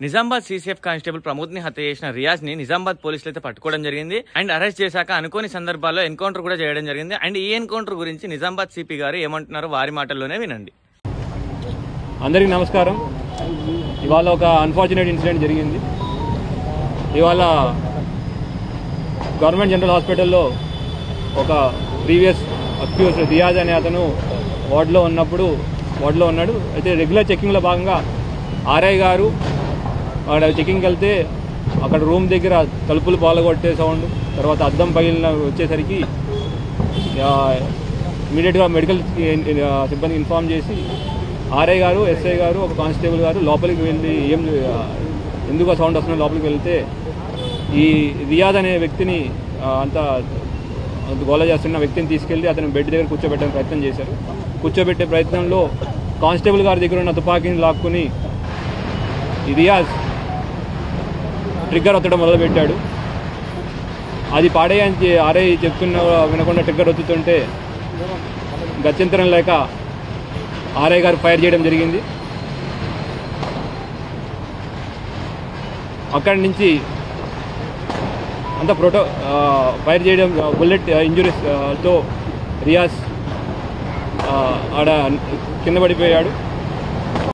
Nizamabad CCF constable Pramod ని హత్య చేసిన రియాజ్ ని నిజామాబాద్ పోలీసులు అయితే పట్టుకోవడం జరిగింది. అండ్ అరెస్ట్ చేశాక అనుకోని సందర్భాల్లో ఎన్కౌంటర్ కూడా చేయడం జరిగింది. అండ్ ఈ ఎన్కౌంటర్ గురించి నిజామాబాద్ సిపి గారు ఏమంటున్నారో వారి మాటల్లోనే వినండి. అందరికీ నమస్కారం. ఇవాళ ఒక అన్ఫార్చునేట్ ఇన్సిడెంట్ జరిగింది. ఇవాళ గవర్నమెంట్ జనరల్ హాస్పిటల్లో ఒక ప్రీవియస్ అక్యూజ్ రియాజ్ అనే అతను వార్డులో ఉన్నాడు. అయితే రెగ్యులర్ చెకింగ్లో భాగంగా ఆర్ఐ గారు అక్కడ చెకింగ్కి వెళ్తే అక్కడ రూమ్ దగ్గర తలుపులు పాల్గొట్టే సౌండ్, తర్వాత అద్దం పగిలిన వచ్చేసరికి ఇమీడియట్గా మెడికల్ సిబ్బందికి ఇన్ఫార్మ్ చేసి ఆర్ఐ గారు, ఎస్ఐ గారు, ఒక కానిస్టేబుల్ గారు లోపలికి వెళ్ళి ఎందుకు ఆ సౌండ్ వస్తున్నా లోపలికి వెళ్తే ఈ రియాజ్ అనే వ్యక్తిని అంత గోల చేస్తున్న వ్యక్తిని తీసుకెళ్ళి అతను బెడ్ దగ్గర కూర్చోబెట్టే ప్రయత్నం చేశారు. కూర్చోబెట్టే ప్రయత్నంలో కానిస్టేబుల్ గారి దగ్గర ఉన్న తుపాకీని లాక్కుని ఈ రియాజ్ ట్రిగ్గర్ ఒత్తడం మొదలుపెట్టాడు. అది పాడేయని ఆర్ఐ చెప్తున్న వినకుండా ట్రిగ్గర్ ఒత్తుతుంటే గత్యంతరం లేక ఆర్ఐ గారు ఫైర్ చేయడం జరిగింది. అక్కడి నుంచి అంత ఫైర్ చేయడం బుల్లెట్ ఇంజురీస్తో రియాజ్ ఆడ కింద పడిపోయాడు.